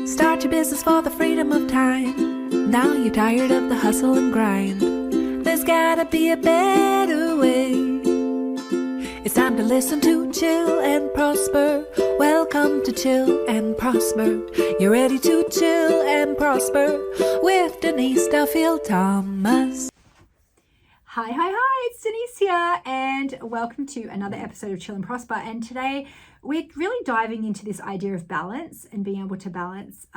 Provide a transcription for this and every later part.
Start your business for the freedom of time. Now you're tired of the hustle and grind. There's gotta be a better way. It's time to listen to Chill and Prosper. Welcome to Chill and Prosper. You're ready to chill and prosper with Denise Duffield-Thomas. Hi, it's Denise here, and welcome to another episode of Chill and Prosper. And today we're really diving into this idea of balance and being able to balance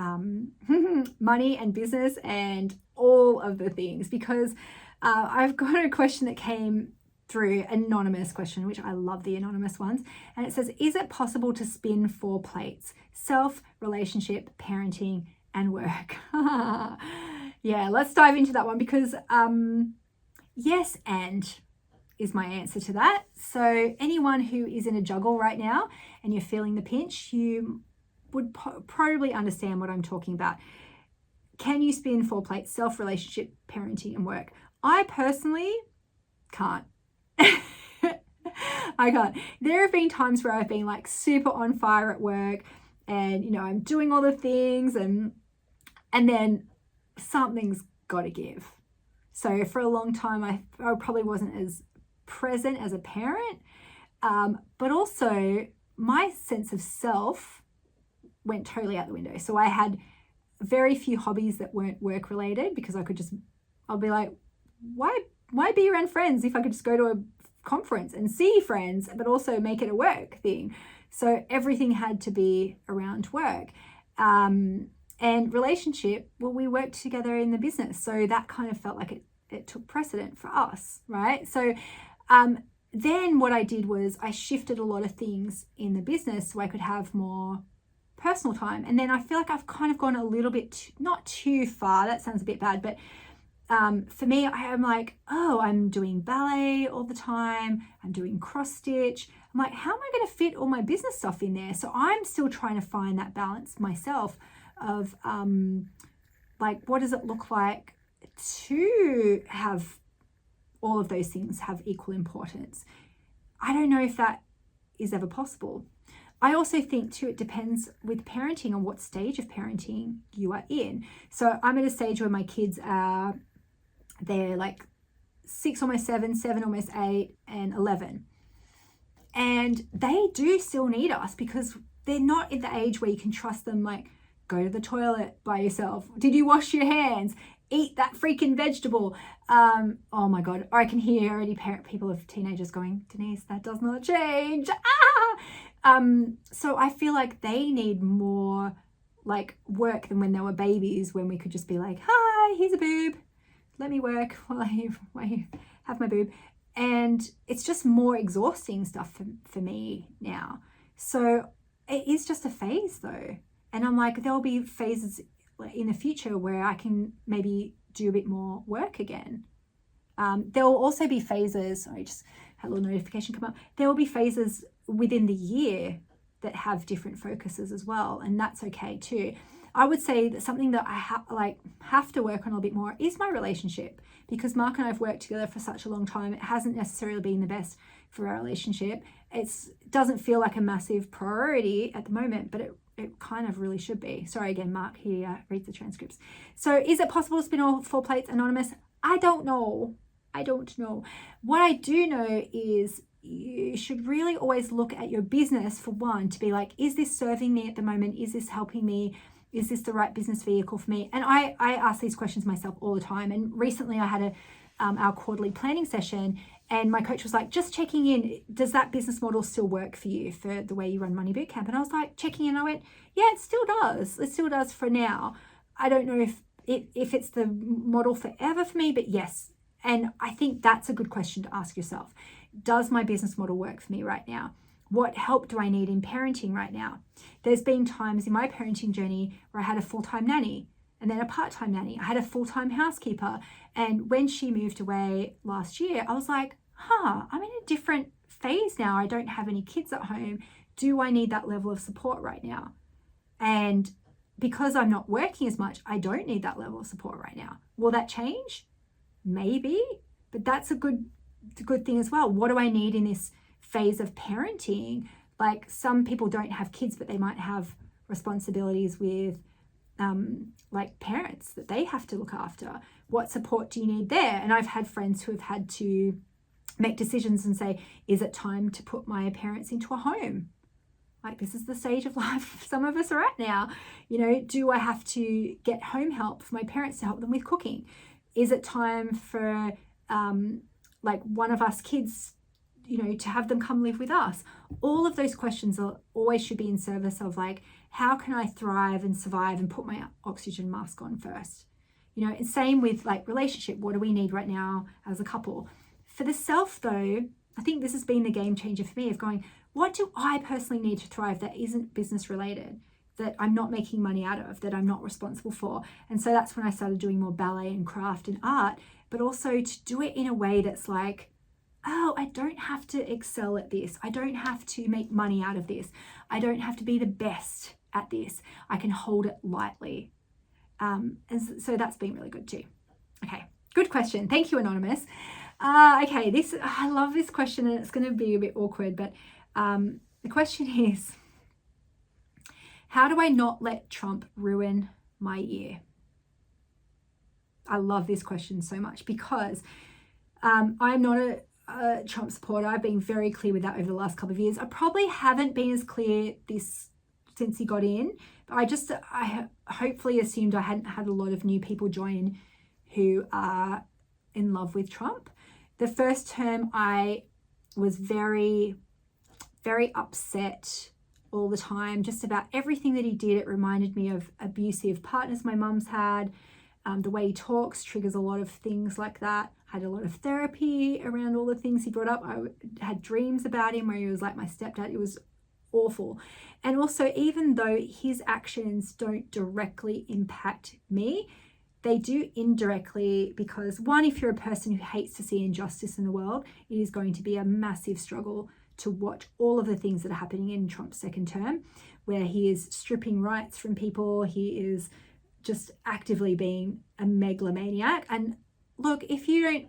money and business and all of the things, because I've got a question that came through, anonymous question, which I love the anonymous ones. And it says, is it possible to spin 4 plates? Self, relationship, parenting, and work. Yeah, let's dive into that one because yes, and is my answer to that. So anyone who is in a juggle right now and you're feeling the pinch, you would probably understand what I'm talking about. Can you spin 4 plates? Self, relationship, parenting, and work. I personally can't. I can't. There have been times where I've been like super on fire at work and, you know, I'm doing all the things and then something's got to give. So for a long time, I probably wasn't as present as a parent, but also my sense of self went totally out the window. So I had very few hobbies that weren't work related because I'll be like, why be around friends if I could just go to a conference and see friends, but also make it a work thing? So everything had to be around work. And relationship, well, we worked together in the business. So that kind of felt like it took precedent for us, right? So then what I did was I shifted a lot of things in the business so I could have more personal time. And then I feel like I've kind of gone a little bit, not too far, that sounds a bit bad, but for me, I'm like, oh, I'm doing ballet all the time. I'm doing cross stitch. I'm like, how am I going to fit all my business stuff in there? So I'm still trying to find that balance myself of like, what does it look like to have all of those things have equal importance? I don't know if that is ever possible. I also think too, it depends with parenting on what stage of parenting you are in. So I'm at a stage where my kids they're like 6, almost 7, almost 8, and 11. And they do still need us because they're not at the age where you can trust them, like, go to the toilet by yourself. Did you wash your hands? Eat that freaking vegetable. Oh my God, I can hear already people of teenagers going, Denise, that does not change. So I feel like they need more like work than when they were babies, when we could just be like, hi, here's a boob. Let me work while you have my boob. And it's just more exhausting stuff for me now. So it is just a phase though. And I'm like, there'll be phases in the future where I can maybe do a bit more work again. There will also be phases, I just had a little notification come up. There will be phases within the year that have different focuses as well. And that's okay too. I would say that something that I have to work on a little bit more is my relationship, because Mark and I have worked together for such a long time. It hasn't necessarily been the best for our relationship. It doesn't feel like a massive priority at the moment, but it kind of really should be. Sorry again, Mark, he reads the transcripts. So is it possible to spin all 4 plates? Anonymous? I don't know. What I do know is you should really always look at your business for one, to be like, is this serving me at the moment? Is this helping me? Is this the right business vehicle for me? And I ask these questions myself all the time. And recently I had our quarterly planning session, and my coach was like, just checking in, does that business model still work for you for the way you run Money Bootcamp? And I was like, checking in, I went, yeah, it still does. It still does for now. I don't know if it's the model forever for me, but yes. And I think that's a good question to ask yourself. Does my business model work for me right now? What help do I need in parenting right now? There's been times in my parenting journey where I had a full-time nanny and then a part-time nanny. I had a full-time housekeeper. And when she moved away last year, I was like, I'm in a different phase now. I don't have any kids at home. Do I need that level of support right now? And because I'm not working as much, I don't need that level of support right now. Will that change? Maybe, but that's a good thing as well. What do I need in this phase of parenting? Like, some people don't have kids, but they might have responsibilities with like parents that they have to look after. What support do you need there? And I've had friends who have had to make decisions and say, is it time to put my parents into a home? Like, this is the stage of life some of us are at now. You know, do I have to get home help for my parents to help them with cooking? Is it time for like one of us kids, you know, to have them come live with us? All of those questions always should be in service of like, how can I thrive and survive and put my oxygen mask on first? You know, and same with like relationship. What do we need right now as a couple? For the self though, I think this has been the game changer for me of going, what do I personally need to thrive that isn't business related, that I'm not making money out of, that I'm not responsible for? And so that's when I started doing more ballet and craft and art, but also to do it in a way that's like, oh, I don't have to excel at this. I don't have to make money out of this. I don't have to be the best at this. I can hold it lightly. And so that's been really good too. Okay, good question. Thank you, Anonymous. Okay, I love this question, and it's going to be a bit awkward, but the question is, how do I not let Trump ruin my year? I love this question so much because I'm not a Trump supporter. I've been very clear with that over the last couple of years. I probably haven't been as clear since he got in. But I hopefully assumed I hadn't had a lot of new people join who are in love with Trump. The first term, I was very, very upset all the time, just about everything that he did. It reminded me of abusive partners my mum's had. The way he talks triggers a lot of things like that. I had a lot of therapy around all the things he brought up. I had dreams about him where he was like my stepdad. It was awful. And also, even though his actions don't directly impact me, they do indirectly, because one, if you're a person who hates to see injustice in the world, it is going to be a massive struggle to watch all of the things that are happening in Trump's second term, where he is stripping rights from people. He is just actively being a megalomaniac. And look, if you don't,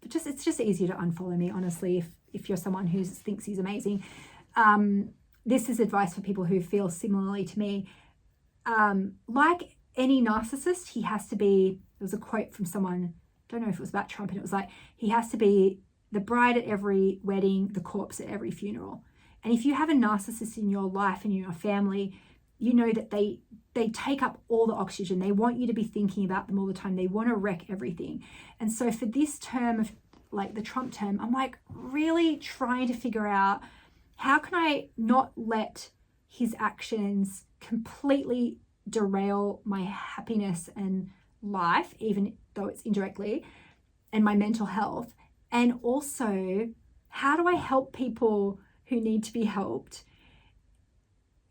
it's just easier to unfollow me, honestly, if you're someone who thinks he's amazing. This is advice for people who feel similarly to me. Like any narcissist, he has to be, there was a quote from someone, don't know if it was about Trump, and it was like, he has to be the bride at every wedding, the corpse at every funeral. And if you have a narcissist in your life and in your family, you know that they take up all the oxygen. They want you to be thinking about them all the time. They want to wreck everything. And so for this term of like the Trump term, I'm like really trying to figure out, how can I not let his actions completely derail my happiness and life, even though it's indirectly, and my mental health? And also, how do I help people who need to be helped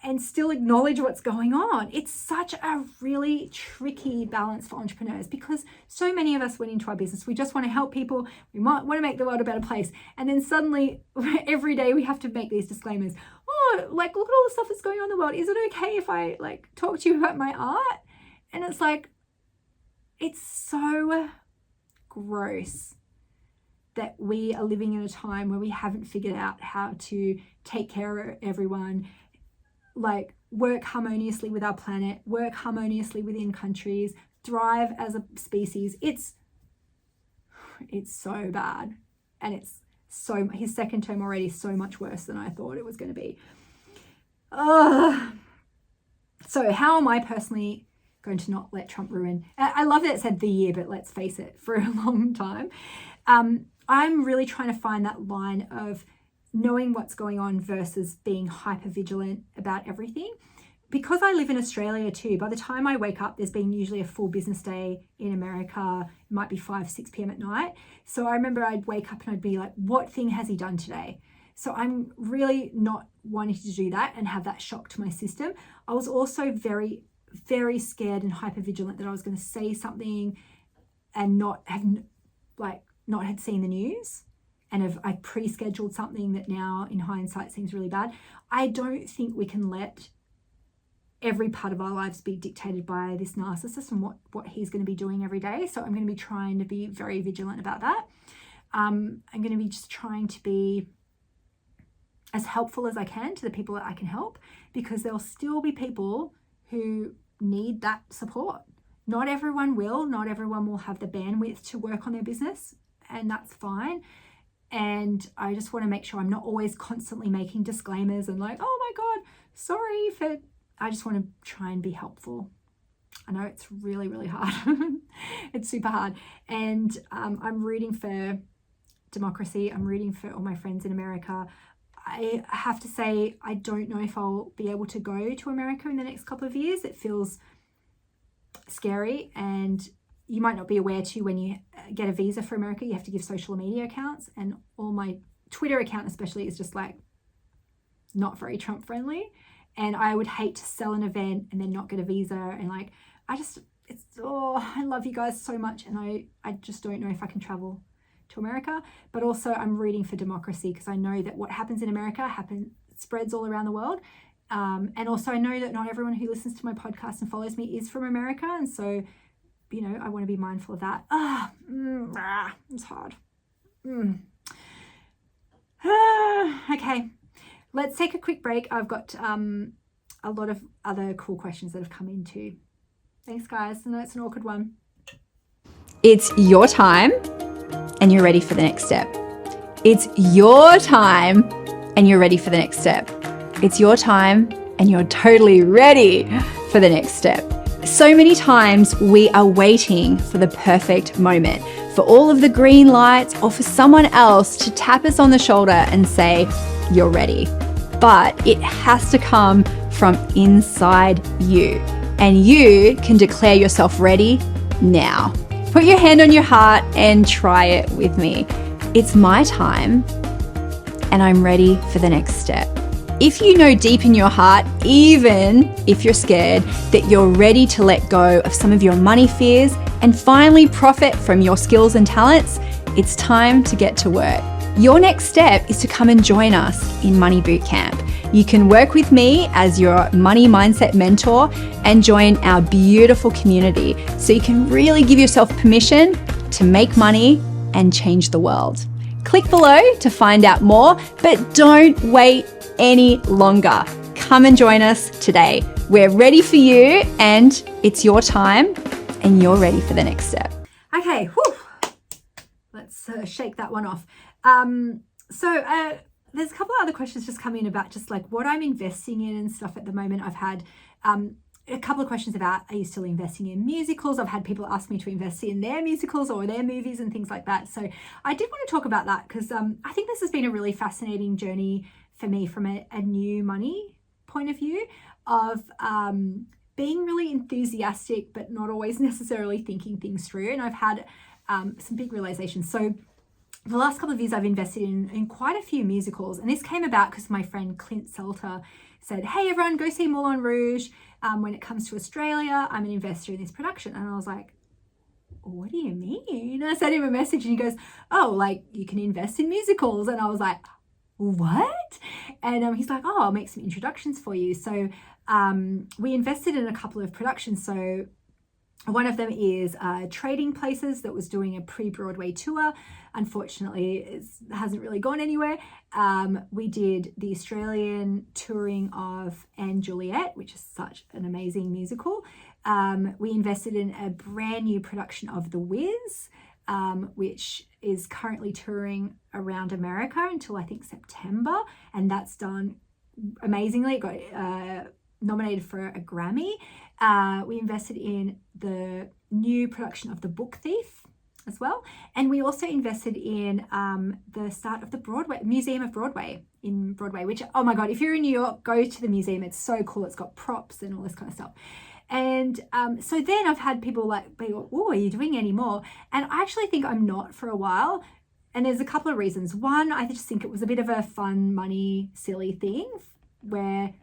and still acknowledge what's going on? It's such a really tricky balance for entrepreneurs, because so many of us went into our business, we just want to help people, we might want to make the world a better place, and then suddenly every day we have to make these disclaimers. Oh, like, look at all the stuff that's going on in the world. Is it okay if I like talk to you about my art? And it's like, it's so gross that we are living in a time where we haven't figured out how to take care of everyone, like work harmoniously with our planet, work harmoniously within countries, thrive as a species. It's so bad. And his second term already is so much worse than I thought it was going to be. So how am I personally going to not let Trump ruin? I love that it said the year, but let's face it, for a long time. I'm really trying to find that line of knowing what's going on versus being hyper vigilant about everything. Because I live in Australia too, by the time I wake up, there's been usually a full business day in America. It might be 5, 6 p.m. at night. So I remember I'd wake up and I'd be like, what thing has he done today? So I'm really not wanting to do that and have that shock to my system. I was also very, very scared and hyper vigilant that I was going to say something and not had seen the news. And if I pre-scheduled something that now in hindsight seems really bad. I don't think we can let every part of our lives be dictated by this narcissist and what he's going to be doing every day. So I'm going to be trying to be very vigilant about that. I'm going to be just trying to be as helpful as I can to the people that I can help, because there'll still be people who need that support. Not everyone will. Not everyone will have the bandwidth to work on their business, and that's fine. And I just want to make sure I'm not always constantly making disclaimers and like, oh my God, sorry for, I just want to try and be helpful. I know it's really, really hard. It's super hard. And I'm rooting for democracy. I'm rooting for all my friends in America. I have to say, I don't know if I'll be able to go to America in the next couple of years. It feels scary, and you might not be aware too, when you get a visa for America, you have to give social media accounts, and all my Twitter account especially is just like not very Trump friendly. And I would hate to sell an event and then not get a visa. And like, I love you guys so much. And I just don't know if I can travel to America. But also I'm rooting for democracy, because I know that what happens in America spreads all around the world. And also I know that not everyone who listens to my podcast and follows me is from America. And so, you know, I want to be mindful of that. It's hard. Okay, let's take a quick break. I've got a lot of other cool questions that have come in too. Thanks, guys. I know it's an awkward one. It's your time and you're ready for the next step. It's your time and you're ready for the next step. It's your time and you're totally ready for the next step. So many times we are waiting for the perfect moment, for all of the green lights, or for someone else to tap us on the shoulder and say, you're ready. But it has to come from inside you, and you can declare yourself ready now. Put your hand on your heart and try it with me. It's my time and I'm ready for the next step. If you know deep in your heart, even if you're scared, that you're ready to let go of some of your money fears and finally profit from your skills and talents, it's time to get to work. Your next step is to come and join us in Money Bootcamp. You can work with me as your money mindset mentor and join our beautiful community so you can really give yourself permission to make money and change the world. Click below to find out more, but don't wait any longer. Come and join us today. We're ready for you, and it's your time and you're ready for the next step. Okay, let's shake that one off. There's a couple of other questions just coming in about just like what I'm investing in and stuff at the moment. I've had a couple of questions about, are you still investing in musicals? I've had people ask me to invest in their musicals or their movies and things like that. So I did want to talk about that, because I think this has been a really fascinating journey for me from a new money point of view of being really enthusiastic, but not always necessarily thinking things through. And I've had some big realizations. So the last couple of years I've invested in quite a few musicals, and this came about because my friend Clint Selter said, hey everyone, go see Moulin Rouge. When it comes to Australia, I'm an investor in this production. And I was like, what do you mean? And I sent him a message and he goes, oh, like you can invest in musicals. And I was like, what? And he's like, oh, I'll make some introductions for you. So we invested in a couple of productions. So one of them is Trading Places, that was doing a pre-Broadway tour. Unfortunately, it hasn't really gone anywhere. We did the Australian touring of Anne Juliet, which is such an amazing musical. We invested in a brand new production of The Wiz, which is currently touring around America until I think September. And that's done amazingly. It got nominated for a Grammy. We invested in the new production of The Book Thief as well. And we also invested in the start of the Broadway Museum of Broadway in Broadway, which, oh my God, if you're in New York, go to the museum. It's so cool. It's got props and all this kind of stuff. And so then I've had people like, oh, are you doing any more? And I actually think I'm not for a while. And there's a couple of reasons. One, I just think it was a bit of a fun, money, silly thing where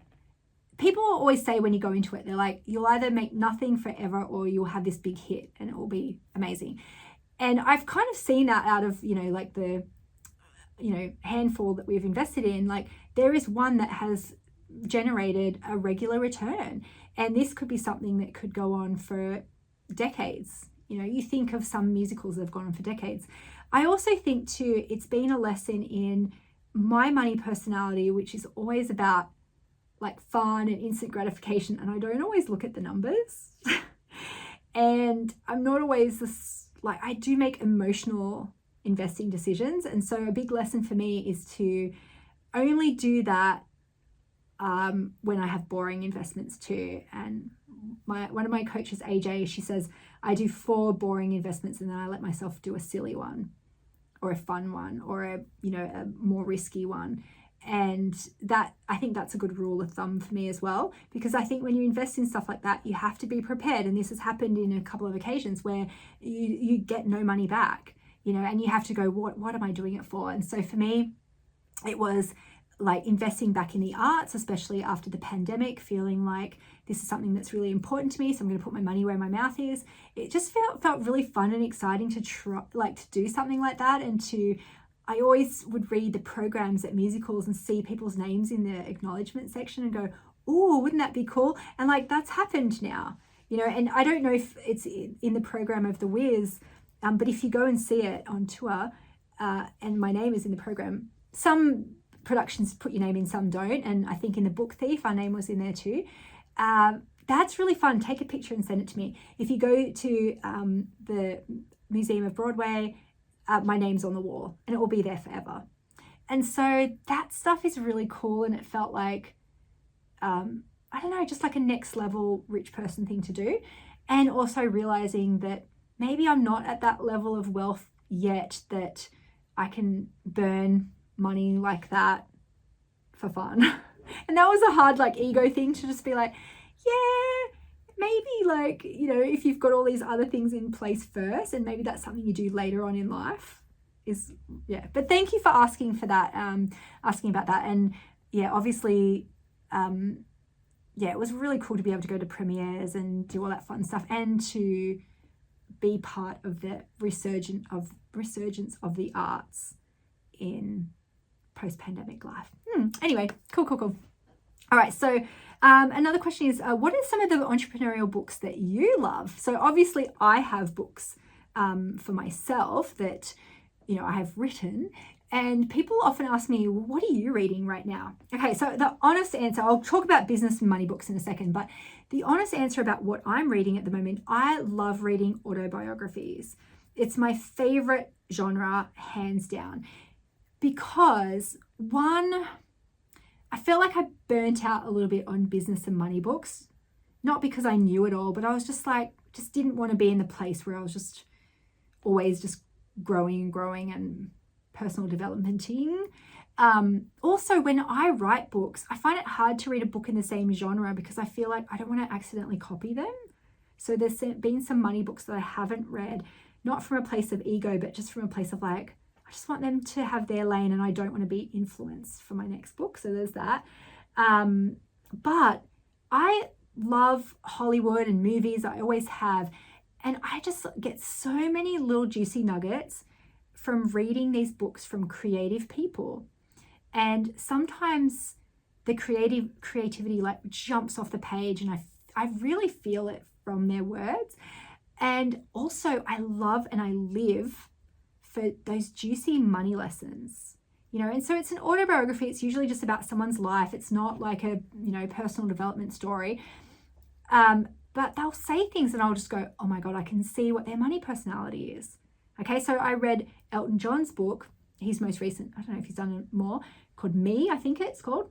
people always say when you go into it, they're like, you'll either make nothing forever or you'll have this big hit and it will be amazing. And I've kind of seen that out of, like the, handful that we've invested in, like there is one that has generated a regular return. And this could be something that could go on for decades. You think of some musicals that have gone on for decades. I also think too, it's been a lesson in my money personality, which is always about like fun and instant gratification, and I don't always look at the numbers. And I'm not always this, like, I do make emotional investing decisions. And so a big lesson for me is to only do that when I have boring investments too. And one of my coaches, AJ, she says, I do 4 boring investments and then I let myself do a silly one or a fun one or a more risky one. And that, I think that's a good rule of thumb for me as well, because I think when you invest in stuff like that, you have to be prepared. And this has happened in a couple of occasions where you get no money back, and you have to go, what am I doing it for? And so for me, it was like investing back in the arts, especially after the pandemic, feeling like this is something that's really important to me, so I'm going to put my money where my mouth is. It just felt really fun and exciting to try, like, to do something like that. And I always would read the programs at musicals and see people's names in the acknowledgement section and go, oh, wouldn't that be cool? And like, that's happened now, and I don't know if it's in the program of The Wiz, but if you go and see it on tour and my name is in the program, some productions put your name in, some don't. And I think in The Book Thief, our name was in there too. That's really fun. Take a picture and send it to me. If you go to the Museum of Broadway, my name's on the wall and it will be there forever. And so that stuff is really cool. And it felt like, I don't know, just like a next level rich person thing to do. And also realizing that maybe I'm not at that level of wealth yet that I can burn money like that for fun. And that was a hard like ego thing to just be like, yeah, maybe like, if you've got all these other things in place first, and maybe that's something you do later on in life is, yeah. But thank you for asking for that, asking about that. And yeah, obviously, it was really cool to be able to go to premieres and do all that fun stuff and to be part of the resurgence of the arts in post-pandemic life. Anyway, cool. All right, so another question is, what are some of the entrepreneurial books that you love? So obviously I have books for myself that, I have written, and people often ask me, well, what are you reading right now? Okay, so the honest answer, I'll talk about business and money books in a second, but the honest answer about what I'm reading at the moment, I love reading autobiographies. It's my favorite genre, hands down, because one, I feel like I burnt out a little bit on business and money books, not because I knew it all, but I was just didn't want to be in the place where I was just always just growing and personal developmenting. Also, when I write books, I find it hard to read a book in the same genre because I feel like I don't want to accidentally copy them. So there's been some money books that I haven't read, not from a place of ego, but just from a place of like, I just want them to have their lane and I don't want to be influenced for my next book. So there's that. But I love Hollywood and movies. I always have. And I just get so many little juicy nuggets from reading these books from creative people. And sometimes the creativity like jumps off the page and I really feel it from their words. And also I love and I live for those juicy money lessons, and so it's an autobiography. It's usually just about someone's life. It's not like a, personal development story. But they'll say things and I'll just go, oh my God, I can see what their money personality is. Okay, so I read Elton John's book, his most recent, I don't know if he's done more, called Me, I think it's called.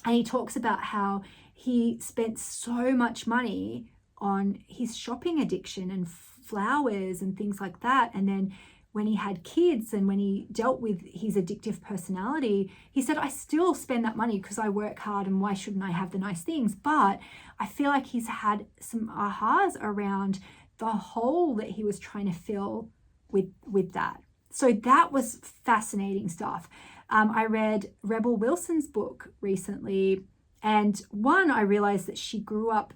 And he talks about how he spent so much money on his shopping addiction and flowers and things like that. And then when he had kids and when he dealt with his addictive personality, he said, I still spend that money because I work hard and why shouldn't I have the nice things? But I feel like he's had some ahas around the hole that he was trying to fill with that. So that was fascinating stuff. I read Rebel Wilson's book recently, and I realized that she grew up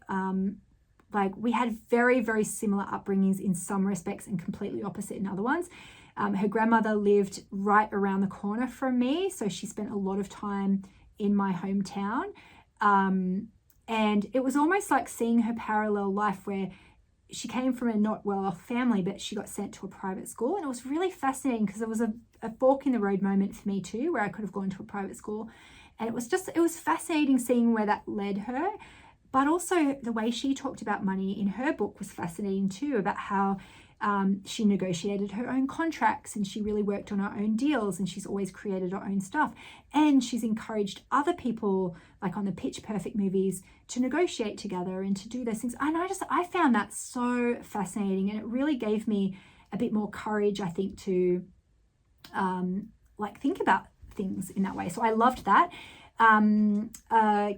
we had very, very similar upbringings in some respects and completely opposite in other ones. Her grandmother lived right around the corner from me, so she spent a lot of time in my hometown. And it was almost like seeing her parallel life where she came from a not well-off family, but she got sent to a private school. And it was really fascinating because it was a fork in the road moment for me too, where I could have gone to a private school. And it was fascinating seeing where that led her. But also the way she talked about money in her book was fascinating too, about how she negotiated her own contracts and she really worked on her own deals, and she's always created her own stuff. And she's encouraged other people, like on the Pitch Perfect movies, to negotiate together and to do those things. And I found that so fascinating, and it really gave me a bit more courage, I think, to think about things in that way. So I loved that.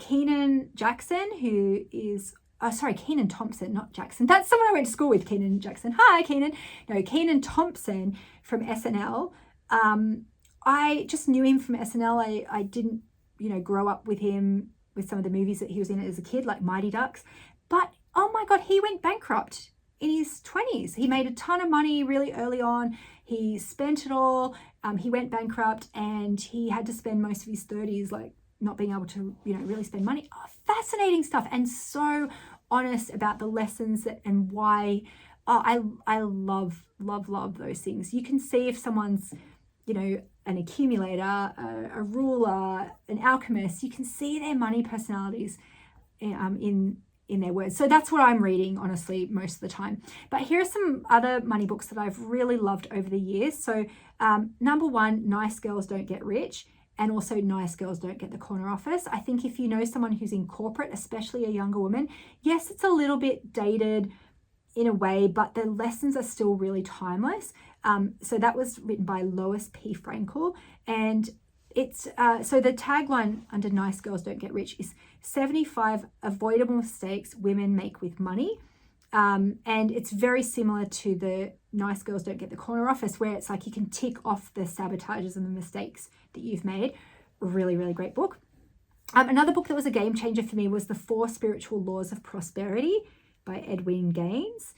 Keenan Jackson, who is Keenan Thompson, not Jackson. That's someone I went to school with, Keenan Jackson. Hi, Keenan. No, Keenan Thompson from SNL. I just knew him from SNL. I didn't, grow up with him with some of the movies that he was in as a kid, like Mighty Ducks. But, oh my God, he went bankrupt in his 20s. He made a ton of money really early on. He spent it all. He went bankrupt, and he had to spend most of his 30s, not being able to, really spend money. Oh, fascinating stuff, and so honest about the lessons and why. I love those things. You can see if someone's, an accumulator, a ruler, an alchemist. You can see their money personalities in their words. So that's what I'm reading, honestly, most of the time. But here are some other money books that I've really loved over the years. So number one, Nice Girls Don't Get Rich. And also Nice Girls Don't Get the Corner Office. I think if you know someone who's in corporate, especially a younger woman, yes, it's a little bit dated in a way, but the lessons are still really timeless. So that was written by Lois P. Frankel. And it's so the tagline under Nice Girls Don't Get Rich is 75 avoidable mistakes women make with money. And it's very similar to the Nice Girls Don't Get the Corner Office, where it's like you can tick off the sabotages and the mistakes that you've made. Really, really great book. Another book that was a game changer for me was The 4 Spiritual Laws of Prosperity by Edwin Gaines.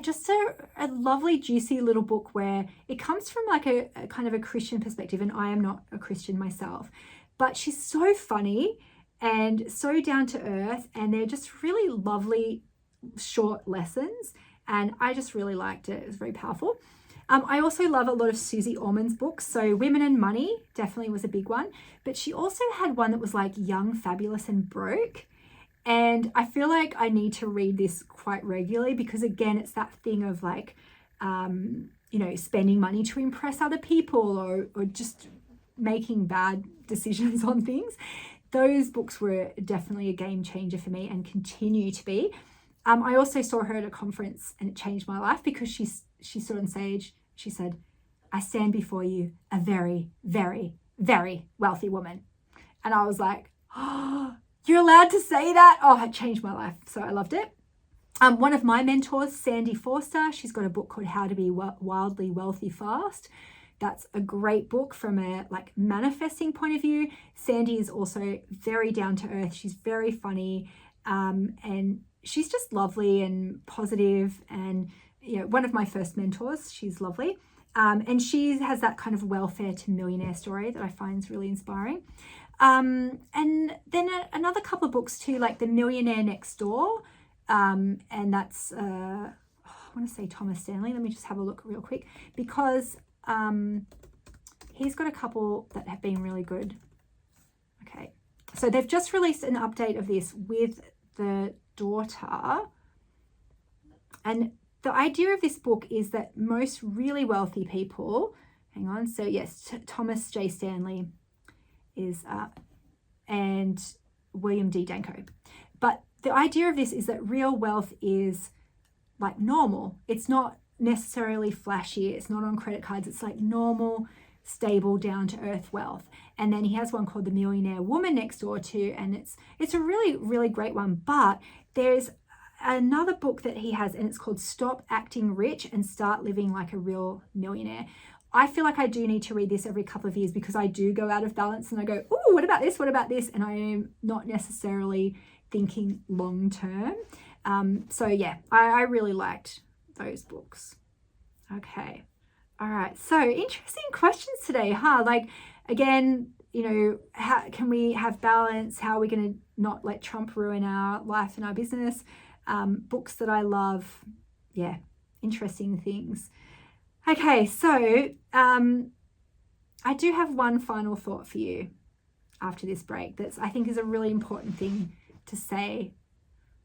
Just a lovely, juicy little book where it comes from like a kind of a Christian perspective, and I am not a Christian myself, but she's so funny and so down to earth, and they're just really lovely short lessons, and I just really liked it. It was very powerful. I also love a lot of Susie Orman's books. So Women and Money definitely was a big one, but she also had one that was like Young, Fabulous and Broke. And I feel like I need to read this quite regularly because, again, it's that thing of like, spending money to impress other people or just making bad decisions on things. Those books were definitely a game changer for me and continue to be. I also saw her at a conference, and it changed my life because she stood on stage. She said, "I stand before you, a very, very, very wealthy woman." And I was like, "Oh, you're allowed to say that?" Oh, it changed my life. So I loved it. One of my mentors, Sandy Forster, she's got a book called How to Be Wildly Wealthy Fast. That's a great book from a manifesting point of view. Sandy is also very down to earth. She's very funny, and she's just lovely and positive, and one of my first mentors. She's lovely, and she has that kind of welfare to millionaire story that I find is really inspiring. And then another couple of books too, like The Millionaire Next Door, and that's I want to say Thomas Stanley. Let me just have a look real quick because he's got a couple that have been really good. Okay, so they've just released an update of this with the daughter, and the idea of this book is that most really wealthy people, Thomas J. Stanley is and William D. Danko. But the idea of this is that real wealth is like normal. It's not necessarily flashy. It's not on credit cards. It's like normal, stable, down to earth wealth. And then he has one called The Millionaire Woman Next Door too, and it's a really, really great one. But there's another book that he has, and it's called Stop Acting Rich and Start Living Like a Real Millionaire. I feel like I do need to read this every couple of years because I do go out of balance and I go, "Ooh, what about this? What about this?" And I am not necessarily thinking long term. I really liked those books. Okay. All right. So interesting questions today, huh? Like, again, how can we have balance? How are we going to not let Trump ruin our life and our business? Books that I love. Yeah. Interesting things. Okay. So, I do have one final thought for you after this break that's I think is a really important thing to say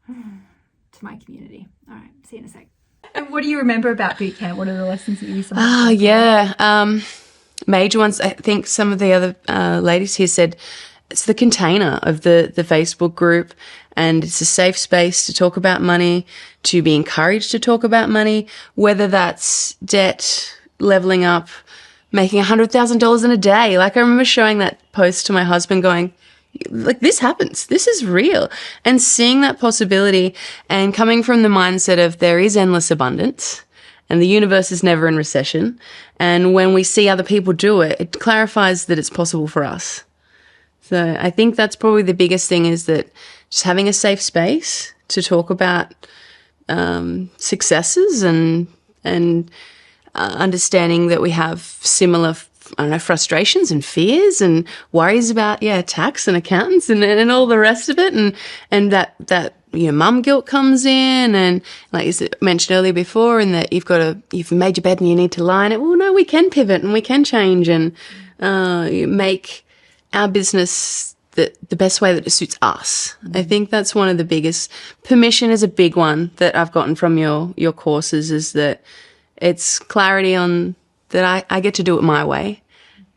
to my community. All right, see you in a sec. And what do you remember about boot camp? What are the lessons that you Major ones. I think some of the other ladies here said it's the container of the Facebook group, and it's a safe space to talk about money, to be encouraged to talk about money, whether that's debt, leveling up, making $100,000 in a day. Like, I remember showing that post to my husband going, like, this happens. This is real. And seeing that possibility and coming from the mindset of there is endless abundance and the universe is never in recession. And when we see other people do it, it clarifies that it's possible for us. So I think that's probably the biggest thing, is that just having a safe space to talk about successes and understanding that we have similar, frustrations and fears and worries about, tax and accountants and all the rest of it. And that, mum guilt comes in, and like you mentioned earlier before, and that you've made your bed and you need to lie in it. Well, no, we can pivot and we can change and make our business the best way that it suits us. I think that's one of the biggest. Permission is a big one that I've gotten from your courses, is that it's clarity on that I get to do it my way,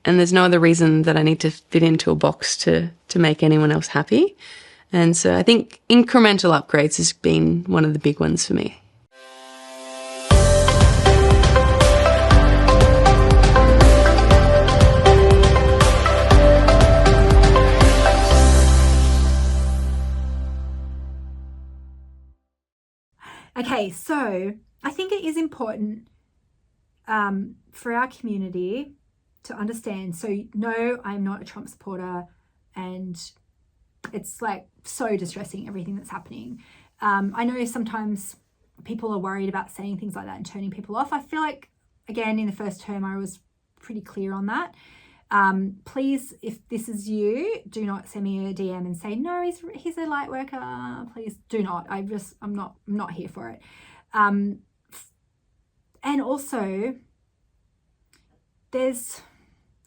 and there's no other reason that I need to fit into a box to make anyone else happy. And so I think incremental upgrades has been one of the big ones for me. Okay, so I think it is important for our community to understand. So no, I'm not a Trump supporter, and it's like so distressing, everything that's happening. I know sometimes people are worried about saying things like that and turning people off. I feel like, again, in the first term, I was pretty clear on that. Please, if this is you, do not send me a DM and say, no, he's a light worker. Please do not. I'm not here for it. And also, there's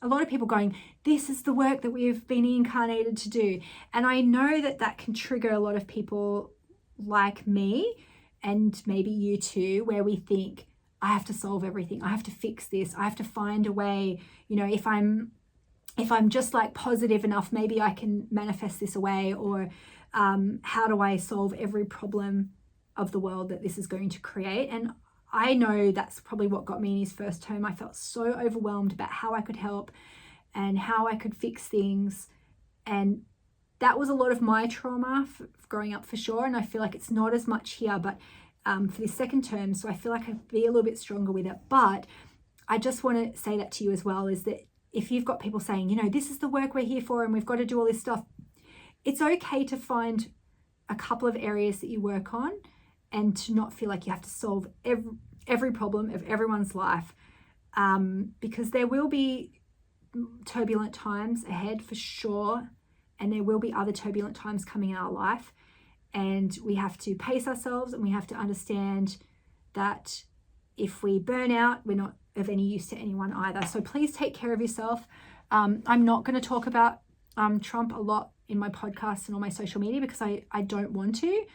a lot of people going, this is the work that we've been incarnated to do. And I know that can trigger a lot of people like me, and maybe you too, where we think, I have to solve everything. I have to fix this. I have to find a way, if I'm just like positive enough, maybe I can manifest this away. Or how do I solve every problem of the world that this is going to create? And I know that's probably what got me in his first term. I felt so overwhelmed about how I could help and how I could fix things. And that was a lot of my trauma growing up, for sure. And I feel like it's not as much here, but for this second term, so I feel like I'd be a little bit stronger with it. But I just want to say that to you as well, is that if you've got people saying, this is the work we're here for and we've got to do all this stuff, it's okay to find a couple of areas that you work on and to not feel like you have to solve every problem of everyone's life, because there will be turbulent times ahead, for sure, and there will be other turbulent times coming in our life, and we have to pace ourselves, and we have to understand that if we burn out, we're not of any use to anyone either. So please take care of yourself. I'm not going to talk about Trump a lot in my podcast and on my social media, because I don't want to.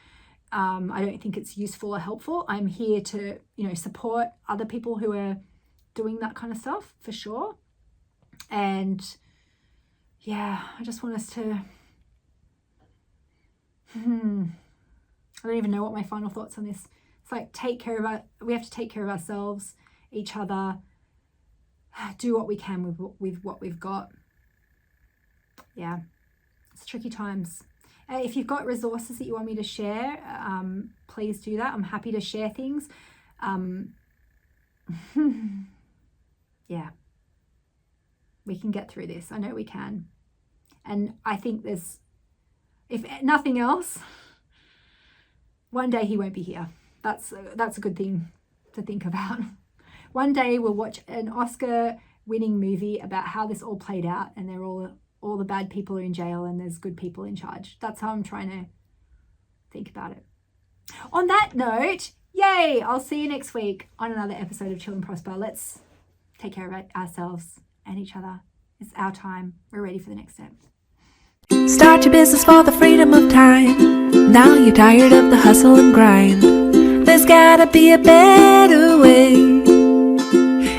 I don't think it's useful or helpful. I'm here to, support other people who are doing that kind of stuff, for sure. And yeah, I just want us to, I don't even know what my final thoughts on this. It's like, we have to take care of ourselves, each other, do what we can with what we've got. Yeah, it's tricky times. If you've got resources that you want me to share, please do that. I'm happy to share things. Yeah, we can get through this. I know we can. And I think if nothing else, one day he won't be here. That's a good thing to think about. One day we'll watch an Oscar-winning movie about how this all played out, and they're all the bad people are in jail and there's good people in charge. That's how I'm trying to think about it. On that note, yay! I'll see you next week on another episode of Chill and Prosper. Let's take care of ourselves and each other. It's our time. We're ready for the next step. Start your business for the freedom of time. Now you're tired of the hustle and grind. There's gotta be a better way.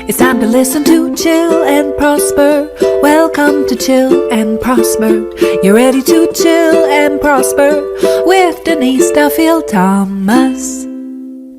It's time to listen to Chill and Prosper. Welcome to Chill and Prosper. You're ready to chill and prosper with Denise Duffield-Thomas.